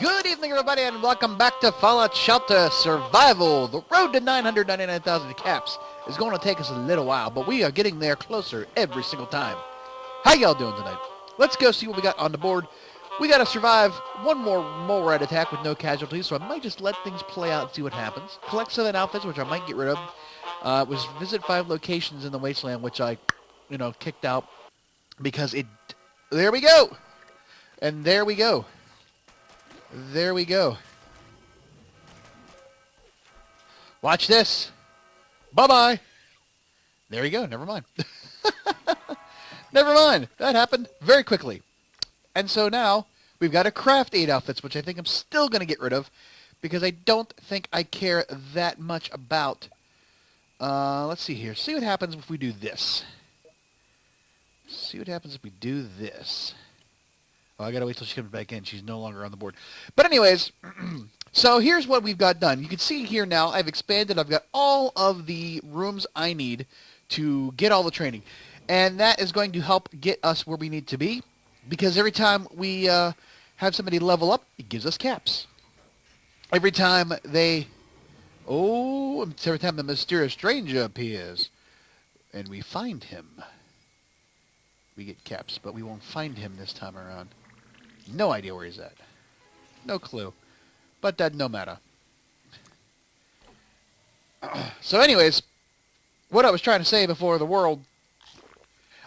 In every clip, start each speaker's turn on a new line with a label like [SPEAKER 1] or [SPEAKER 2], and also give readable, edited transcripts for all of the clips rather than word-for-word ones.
[SPEAKER 1] Good evening, everybody, and welcome back to Fallout Shelter Survival. The road to 999,000 caps is going to take us a little while, but we are getting there closer every single time. How y'all doing tonight? Let's go see what we got on the board. We got to survive one more mole rat attack with no casualties, so I might just let things play out and see what happens. Collect 7 outfits, which I might get rid of. It was visit 5 locations in the wasteland, which I, kicked out because it... There we go! And there we go. There we go. Watch this. Bye-bye. There you go. Never mind. Never mind. That happened very quickly. And so now we've got to craft 8 outfits, which I think I'm still going to get rid of because I don't think I care that much about. Let's see here. See what happens if we do this. See what happens if we do this. Oh, I gotta wait till she comes back in. She's no longer on the board. But anyways, so here's what we've got done. You can see here now I've expanded. I've got all of the rooms I need to get all the training. And that is going to help get us where we need to be. Because every time we have somebody level up, it gives us caps. Every time they... Oh, every time the mysterious stranger appears and we find him, we get caps. But we won't find him this time around. No idea where he's at. No clue. But that no matter. So anyways, what I was trying to say before the world...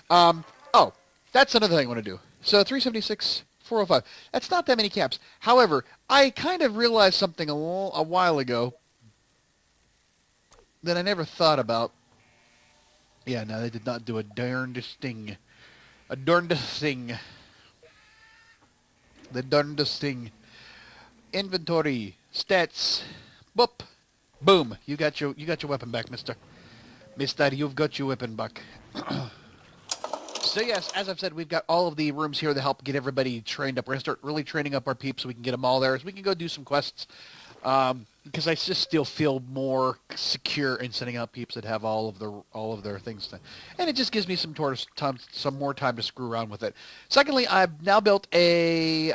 [SPEAKER 1] oh, that's another thing I want to do. So 376, 405. That's not that many caps. However, I kind of realized something a while ago that I never thought about. Yeah, no, they did not do a darndest thing. A darndest thing. The darndest thing. Inventory, stats, boop, boom. You got your weapon back, Mister. Mister, you've got your weapon back. So yes, as I've said, we've got all of the rooms here to help get everybody trained up. We're gonna start really training up our peeps so we can get them all there, so we can go do some quests. Because I just still feel more secure in sending out peeps that have all of their things, and it just gives me some more time to screw around with it. Secondly, I've now built a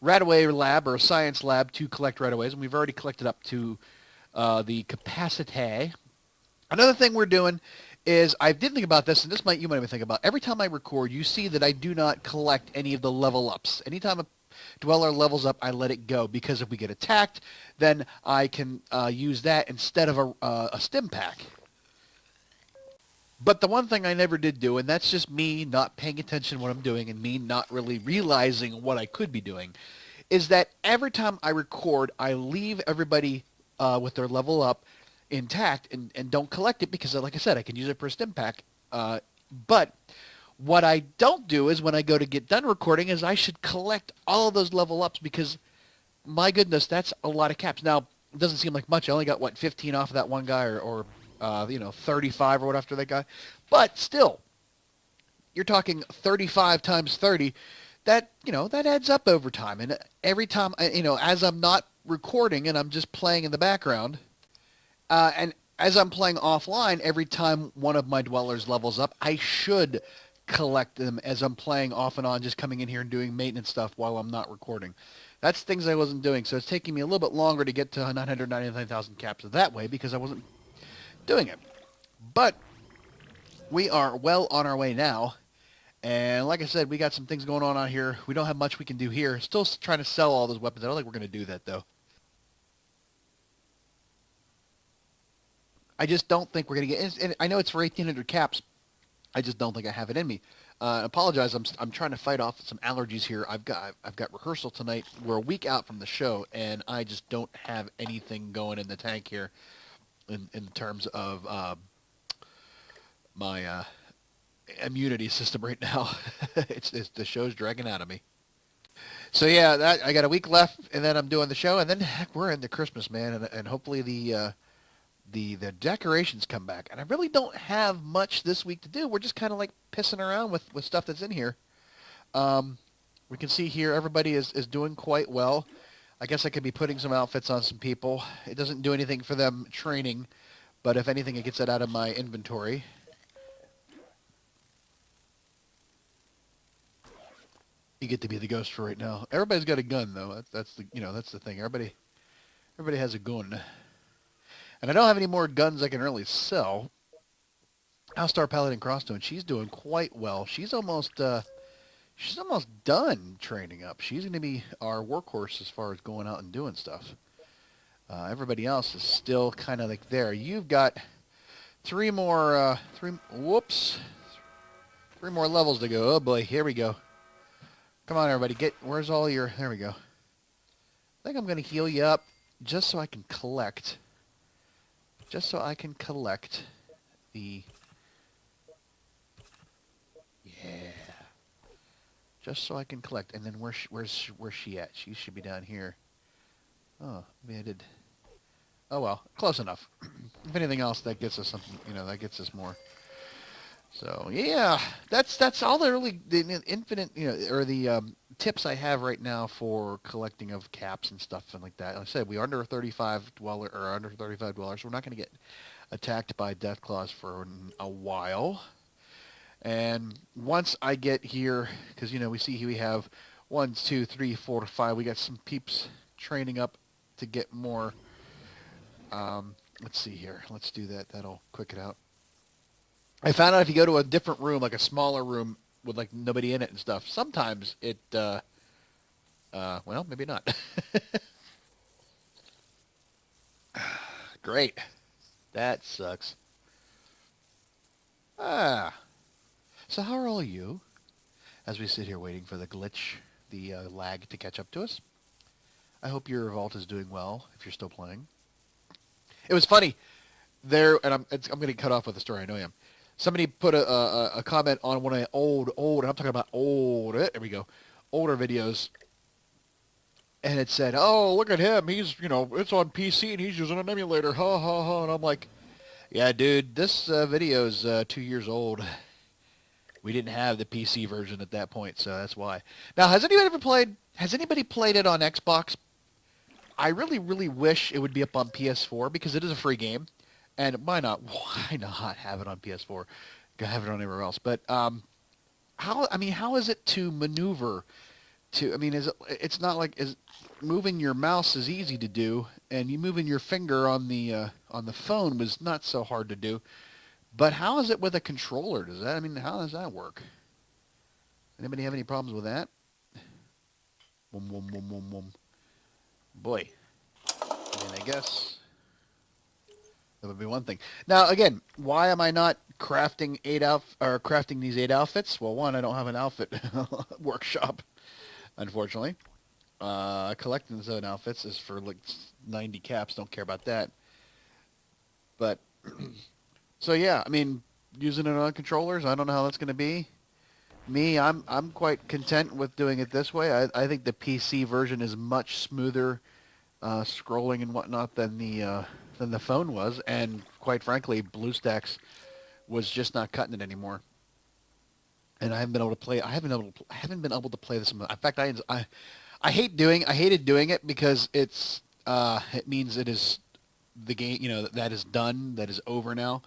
[SPEAKER 1] Radaway lab or a science lab to collect Radaways, and we've already collected up to the capacity. Another thing we're doing is I did think about this, and you might even think about. Every time I record, you see that I do not collect any of the level ups. Anytime a dweller levels up, I let it go, because if we get attacked, then I can use that instead of a stim pack. But the one thing I never did do, and that's just me not paying attention to what I'm doing and me not really realizing what I could be doing, is that every time I record, I leave everybody with their level up intact and don't collect it because, like I said, I can use it for a stim pack. But what I don't do is when I go to get done recording is I should collect all of those level ups because, my goodness, that's a lot of caps. Now, it doesn't seem like much. I only got, 15 off of that one guy or 35 or what after that guy. But still, you're talking 35 times 30. That adds up over time. And every time, as I'm not recording and I'm just playing in the background, and as I'm playing offline, every time one of my dwellers levels up, I should collect them as I'm playing off and on, just coming in here and doing maintenance stuff while I'm not recording. That's things I wasn't doing, so it's taking me a little bit longer to get to 999,000 caps that way because I wasn't doing it. But we are well on our way now, and like I said, we got some things going on out here. We don't have much we can do here. Still trying to sell all those weapons. I don't think we're going to do that, though. I just don't think we're going to get... And I know it's for 1,800 caps. I just don't think I have it in me. I apologize. I'm trying to fight off some allergies here. I've got rehearsal tonight. We're a week out from the show, and I just don't have anything going in the tank here in terms of my immunity system right now. it's the show's dragging out of me. So yeah, I got a week left, and then I'm doing the show, and then heck, we're into Christmas, man, and hopefully the decorations come back. And I really don't have much this week to do. We're just kind of like pissing around with stuff that's in here. We can see here everybody is doing quite well. I guess I could be putting some outfits on some people. It doesn't do anything for them training, but if anything, it gets it out of my inventory. You get to be the ghost for right now. Everybody's got a gun though. That's the that's the thing. Everybody has a gun. And I don't have any more guns I can really sell. How's Star Paladin Cross doing? She's doing quite well. She's almost done training up. She's going to be our workhorse as far as going out and doing stuff. Everybody else is still kind of like there. You've got three more levels to go. Oh boy, here we go. Come on, everybody, where's all your, there we go. I think I'm going to heal you up just so I can collect. Just so I can collect the, yeah. Just so I can collect. And then where's she at? She should be down here. Oh, maybe I did. Oh well, close enough. If anything else, that gets us something, that gets us more. So yeah, that's all the infinite, or the tips I have right now for collecting of caps and stuff and like that. Like I said, we are under 35 dwellers. We're not going to get attacked by death claws for a while. And once I get here, because we see here we have 1, 2, 3, 4, 5. We got some peeps training up to get more. Let's see here. Let's do that. That'll quick it out. I found out if you go to a different room, like a smaller room with like nobody in it and stuff, sometimes it, well, maybe not. Great. That sucks. So how are all you? As we sit here waiting for the glitch, the lag to catch up to us. I hope your Vault is doing well, if you're still playing. It was funny, and I'm going to cut off with the story, I know I am. Somebody put a comment on one of the old, and I'm talking about old, there we go, older videos, and it said, oh, look at him, he's, it's on PC and he's using an emulator, ha ha ha, and I'm like, yeah, dude, this video's 2 years old. We didn't have the PC version at that point, so that's why. Now, has anybody played it on Xbox? I really, really wish it would be up on PS4 because it is a free game. And why not have it on PS4? Have it on anywhere else. But how is it to maneuver? It's not like moving your mouse is easy to do, and you moving your finger on the phone was not so hard to do. But how is it with a controller? How does that work? Anybody have any problems with that? Boy, I guess that would be one thing. Now, again, why am I not crafting these 8 outfits? Well, one, I don't have an outfit workshop, unfortunately. Collecting 7 outfits is for like 90 caps. Don't care about that. But so yeah, using it on controllers, I don't know how that's going to be. Me, I'm quite content with doing it this way. I think the PC version is much smoother scrolling and whatnot than the phone was, and quite frankly, BlueStacks was just not cutting it anymore. And I haven't been able to play. I haven't been able to play this. In fact, I hated doing it because it means it is the game. That is done. That is over now.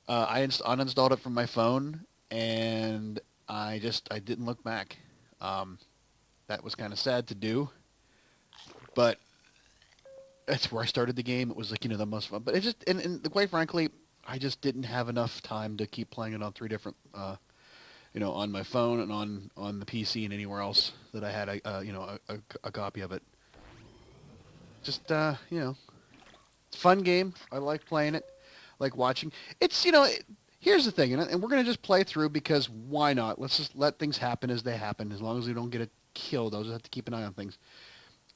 [SPEAKER 1] I uninstalled it from my phone, and I didn't look back. That was kind of sad to do, but that's where I started the game. It was like, the most fun, but it just, and quite frankly, I just didn't have enough time to keep playing it on 3 different, on my phone and on the PC and anywhere else that I had a copy of it. Just, it's a fun game. I like playing it, like watching. It's, here's the thing, and we're going to just play through because why not? Let's just let things happen as they happen. As long as we don't get it killed, I'll just have to keep an eye on things.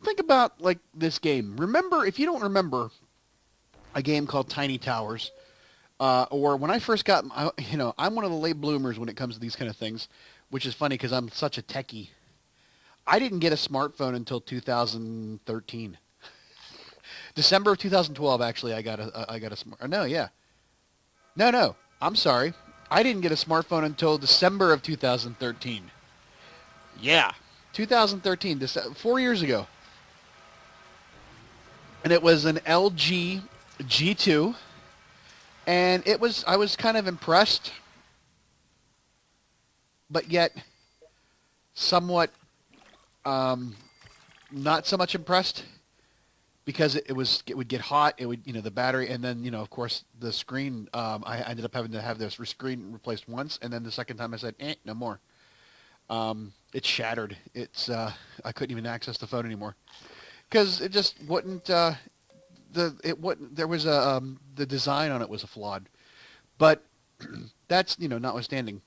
[SPEAKER 1] Think about, like, this game. Remember, if you don't remember a game called Tiny Towers, or when I first got, I'm one of the late bloomers when it comes to these kind of things, which is funny because I'm such a techie. I didn't get a smartphone until 2013. December of 2012, actually, I got a smart. No, yeah. No. I'm sorry. I didn't get a smartphone until December of 2013. Yeah, 2013, 4 years ago. And it was an LG G2, and I was kind of impressed, but yet somewhat Not so much impressed because it would get hot. It would, the battery, and then, of course, the screen. I ended up having to have this screen replaced once, and then the second time I said, no more. It shattered. I couldn't even access the phone anymore because it just wouldn't. There was the design on it was flawed, but that's notwithstanding.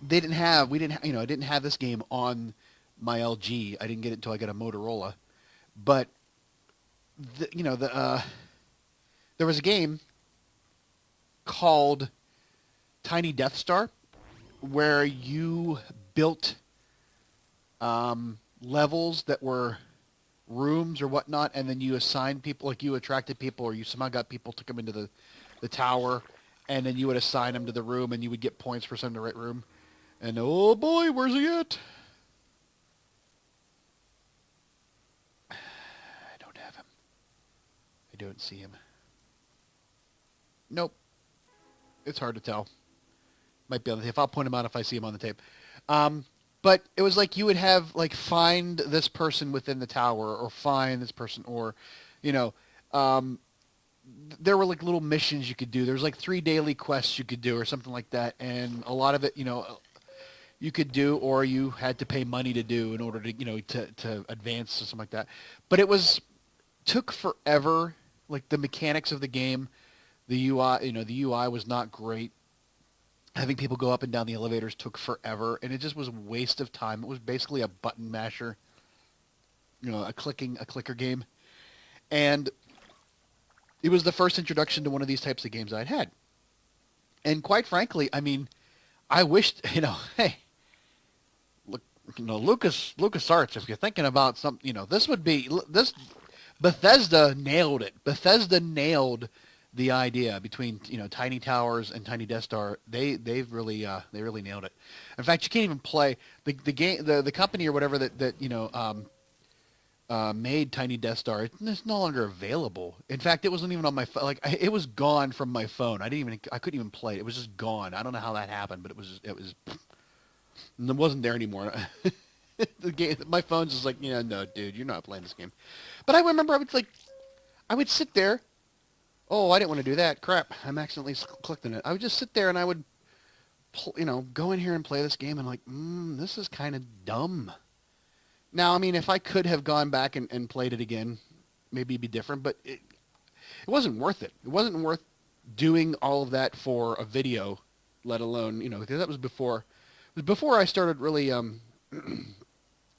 [SPEAKER 1] We didn't have I didn't have this game on my LG. I didn't get it until I got a Motorola, but there was a game called Tiny Death Star where you built levels that were rooms or whatnot, and then you assigned people, like you attracted people, or you somehow got people, took them into the tower, and then you would assign them to the room, and you would get points for sending the right room. And oh boy, where's he at? I don't have him. I don't see him. Nope. It's hard to tell. Might be on the tape. I'll point him out if I see him on the tape. But it was like you would have, like, find this person within the tower, or find this person, or, there were, like, little missions you could do. There was, like, 3 daily quests you could do or something like that. And a lot of it, you could do, or you had to pay money to do in order to, to advance or something like that. But took forever. Like, the mechanics of the game, the UI, the UI was not great. Having people go up and down the elevators took forever, and it just was a waste of time. It was basically a button masher, a clicker game. And it was the first introduction to one of these types of games I'd had. And quite frankly, I mean, I wished, hey, look, LucasArts, if you're thinking about something, this would be, Bethesda nailed it. Bethesda nailed the idea between Tiny Towers and Tiny Death Star. They really nailed it. In fact, you can't even play the game. The company or whatever that made Tiny Death Star. It's no longer available. In fact, it wasn't even on my phone. Like, it was gone from my phone. I couldn't even play it. It was just gone. I don't know how that happened, but it wasn't there anymore. The game, my phone's just like, no, dude, you're not playing this game. But I remember I would sit there. Oh, I didn't want to do that. Crap, I'm accidentally clicked on it. I would just sit there and I would, go in here and play this game and like, this is kind of dumb. Now, I mean, if I could have gone back and played it again, maybe it'd be different, but it wasn't worth it. It wasn't worth doing all of that for a video, let alone, because that was before I started really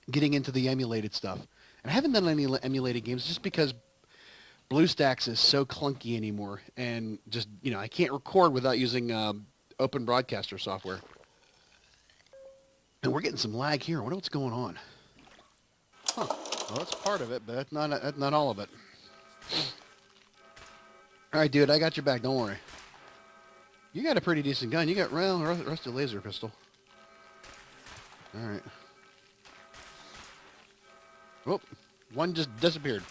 [SPEAKER 1] getting into the emulated stuff. And I haven't done any emulated games just because BlueStacks is so clunky anymore, and just, I can't record without using Open Broadcaster software. And we're getting some lag here. I wonder what's going on. Huh. Well, that's part of it, but that's not all of it. All right, dude, I got your back. Don't worry. You got a pretty decent gun. You got rusty laser pistol. All right. Oh, one just disappeared.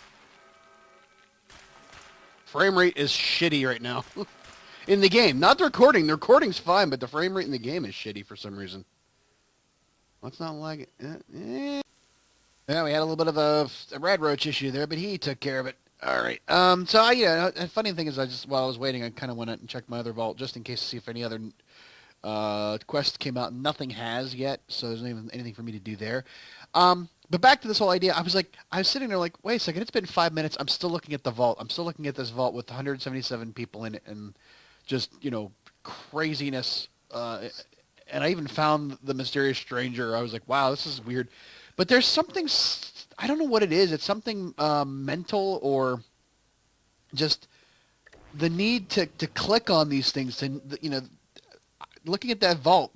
[SPEAKER 1] Frame rate is shitty right now. In the game. Not the recording. The recording's fine, but the frame rate in the game is shitty for some reason. Let's not lag it. Yeah, we had a little bit of a red roach issue there, but he took care of it. All right. So, the funny thing is, while I was waiting, I kind of went out and checked my other vault just in case to see if any other quests came out. Nothing has yet, so there's not even anything for me to do there. But back to this whole idea, I was sitting there like, wait a second, it's been 5 minutes. I'm still looking at the vault. I'm still looking at this vault with 177 people in it and just, craziness. And I even found the mysterious stranger. I was like, wow, this is weird. But there's something, I don't know what it is. It's something mental, or just the need to click on these things, to, looking at that vault.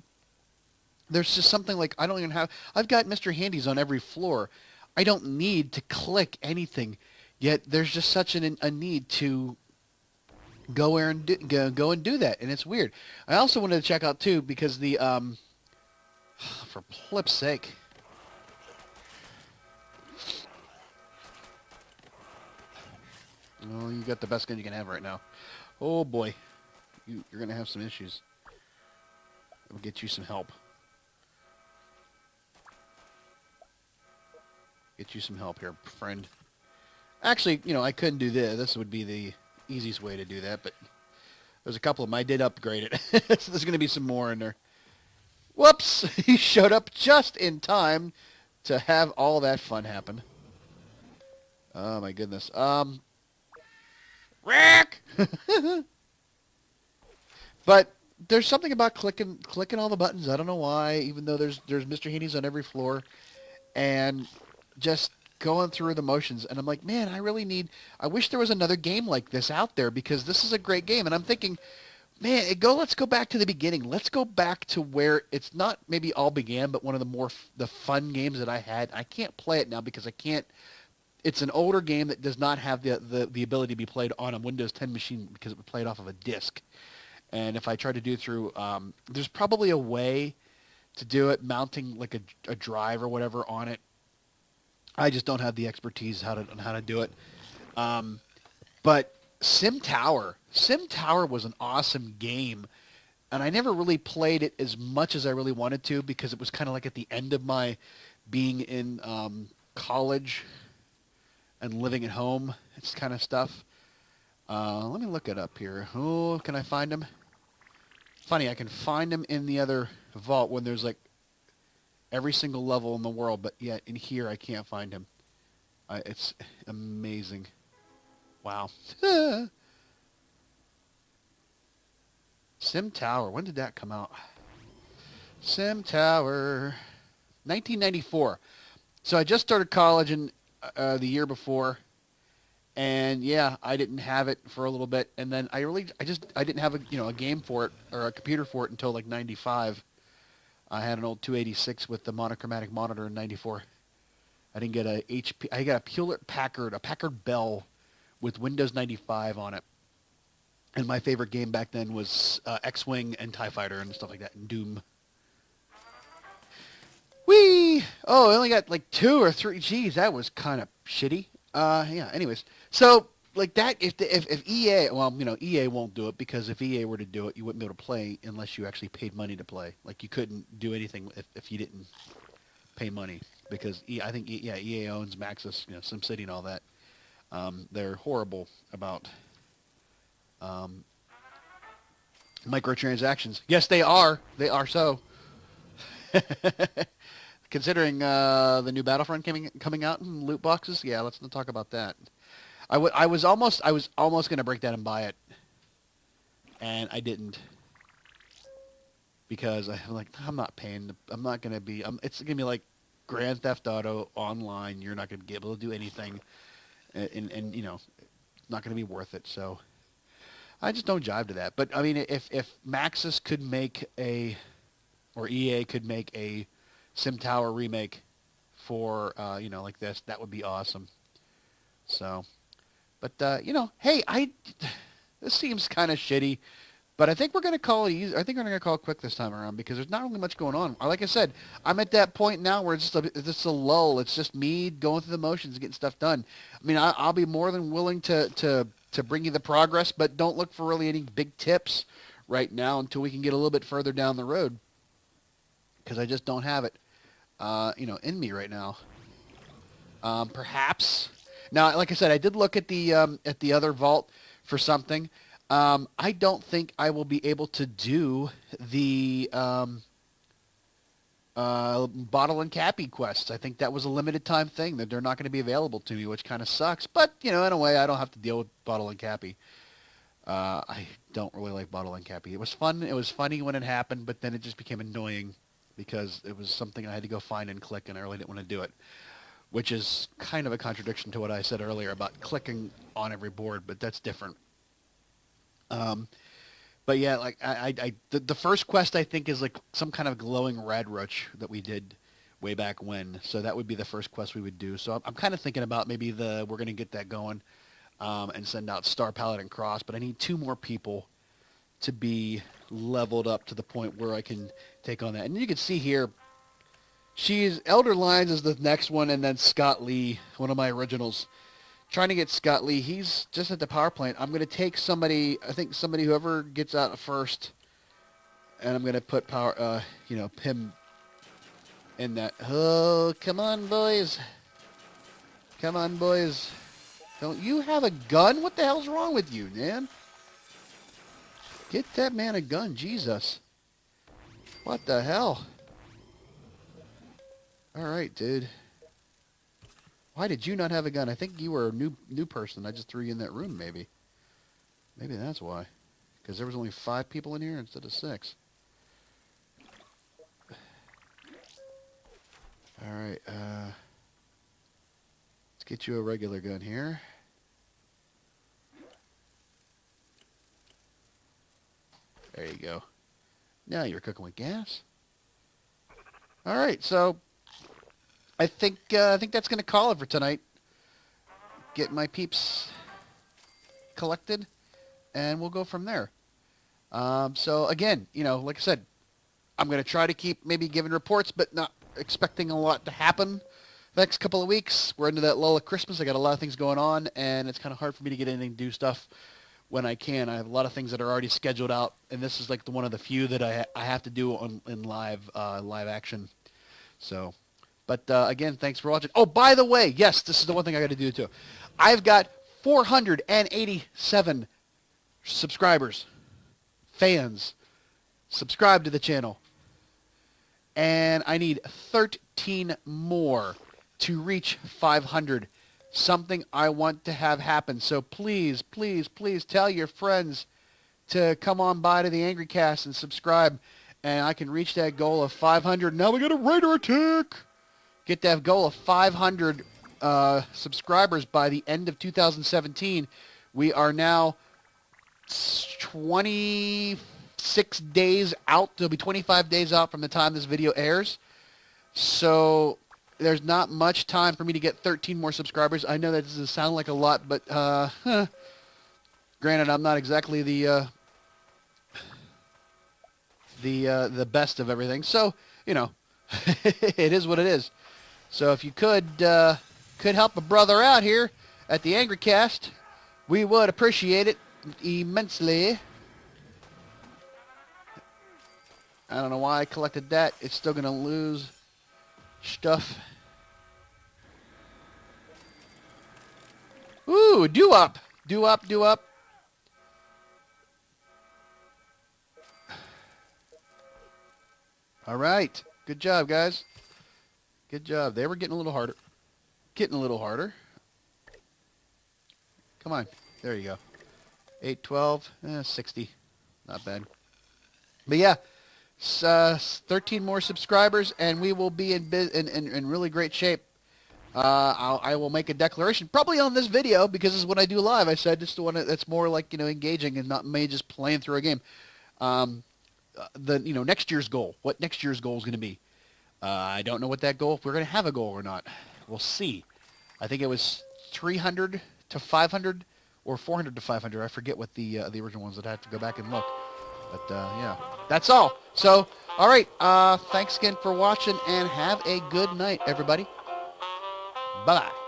[SPEAKER 1] There's just something like, I don't even have, I've got Mr. Handy's on every floor. I don't need to click anything, yet there's just such a need to go there and go and do that, and it's weird. I also wanted to check out too, because the, for flip's sake. Oh, you got the best gun you can have right now. Oh boy, you're gonna have some issues. I'll get you some help. Get you some help here, friend. Actually, you know, I couldn't do this. This would be the easiest way to do that, but there's a couple of them. I did upgrade it. So there's going to be some more in there. Whoops! He showed up just in time to have all that fun happen. Oh, my goodness. Rick! But there's something about clicking all the buttons. I don't know why, even though there's Mr. Heaney's on every floor. And just going through the motions. And I'm like, man, I wish there was another game like this out there because this is a great game. And I'm thinking, man, let's go back to the beginning. Let's go back to where it's not maybe all began, but one of the fun games that I had. I can't play it now because I can't. It's an older game that does not have the ability to be played on a Windows 10 machine because it would play it off of a disc. And if I try to do through, there's probably a way to do it mounting like a drive or whatever on it. I just don't have the expertise on how to do it. But Sim Tower was an awesome game, and I never really played it as much as I really wanted to because it was kind of like at the end of my being in college and living at home. It's kind of stuff. Let me look it up here. Oh, can I find him? Funny, I can find him in the other vault when there's like every single level in the world, but yet in here I can't find him. It's amazing. Wow. Sim Tower. When did that come out? Sim Tower. 1994. So I just started college in the year before. And yeah, I didn't have it for a little bit. And then I didn't have a game for it or a computer for it until like 95. I had an old 286 with the monochromatic monitor in 94. I didn't get a HP. I got a Packard Bell with Windows 95 on it. And my favorite game back then was X-Wing and TIE Fighter and stuff like that, and Doom. Whee! Oh, I only got like 2 or 3. Geez, that was kind of shitty. Yeah, anyways. So, like that, if EA, well, you know, EA won't do it because if EA were to do it, you wouldn't be able to play unless you actually paid money to play. Like, you couldn't do anything if you didn't pay money because I think EA owns Maxis, you know, SimCity and all that. They're horrible about microtransactions. Yes, they are. They are so. Considering the new Battlefront coming out in loot boxes, yeah, let's not talk about that. I was almost going to break that and buy it, and I didn't because I'm like, I'm not paying. I'm not going to be. It's going to be like Grand Theft Auto online. You're not going to be able to do anything, and you know, it's not going to be worth it. So I just don't jive to that. But I mean, if Maxis could make or EA could make a Sim Tower remake for you know, like this, that would be awesome. So, but you know, hey, this seems kind of shitty, but I think we're gonna call it easy. I think we're gonna call it quick this time around because there's not really much going on. Like I said, I'm at that point now where it's just a lull. It's just me going through the motions, getting stuff done. I mean, I'll be more than willing to bring you the progress, but don't look for really any big tips right now until we can get a little bit further down the road because I just don't have it. You know, in me right now. Perhaps. Now, like I said, I did look at the other vault for something. I don't think I will be able to do the bottle and cappy quests. I think that was a limited time thing that they're not going to be available to me, which kind of sucks. But you know, in a way, I don't have to deal with bottle and cappy. I don't really like bottle and cappy. It was fun. It was funny when it happened, but then it just became annoying because it was something I had to go find and click, and I really didn't want to do it, which is kind of a contradiction to what I said earlier about clicking on every board, but that's different. But yeah, like the first quest I think is like some kind of glowing red roach that we did way back when, so that would be the first quest we would do. So I'm kind of thinking about maybe we're going to get that going and send out Star Paladin Cross, but I need 2 more people to be leveled up to the point where I can take on that. And you can see here, Elder Lines is the next one, and then Scott Lee, one of my originals. Trying to get Scott Lee. He's just at the power plant. I'm going to take somebody, whoever gets out first, and I'm going to put him in that. Oh, come on, boys. Come on, boys. Don't you have a gun? What the hell's wrong with you, man? Get that man a gun, Jesus. What the hell? Alright, dude. Why did you not have a gun? I think you were a new person. I just threw you in that room, maybe. Maybe that's why. Because there was only 5 people in here instead of 6. Alright, let's get you a regular gun here. There you go. Now you're cooking with gas. Alright, so I think that's going to call it for tonight. Get my peeps collected, and we'll go from there. So again, you know, like I said, I'm going to try to keep maybe giving reports, but not expecting a lot to happen the next couple of weeks. We're into that lull of Christmas. I got a lot of things going on, and it's kind of hard for me to get anything to do stuff when I can. I have a lot of things that are already scheduled out, and this is like one of the few that I have to do in live action. So, but again, thanks for watching. Oh, by the way, yes, this is the one thing I got to do too. I've got 487 subscribers, fans, subscribe to the channel. And I need 13 more to reach 500. Something I want to have happen. So please, please, please tell your friends to come on by to the Angry Cast and subscribe. And I can reach that goal of 500. Now we got a raider attack. Get that goal of 500 subscribers by the end of 2017. We are now 26 days out. There'll be 25 days out from the time this video airs. So there's not much time for me to get 13 more subscribers. I know that doesn't sound like a lot, but granted, I'm not exactly the best of everything. So, you know, it is what it is. So if you could help a brother out here at the Angry Cast, we would appreciate it immensely. I don't know why I collected that. It's still going to lose stuff. Ooh, do up. Do up, do up. All right. Good job, guys. Good job. They were getting a little harder. Getting a little harder. Come on. There you go. 8, 12, 60. Not bad. But yeah, 13 more subscribers, and we will be in really great shape. I will make a declaration, probably on this video, because this is what I do live. I said just the one that's more like, you know, engaging and not me just playing through a game. Next year's goal. What next year's goal is going to be? I don't know what that goal, if we're going to have a goal or not. We'll see. I think it was 300 to 500 or 400 to 500. I forget what the original ones. I'd have to go back and look. But yeah, that's all. So, all right. Thanks again for watching, and have a good night, everybody. Bye-bye.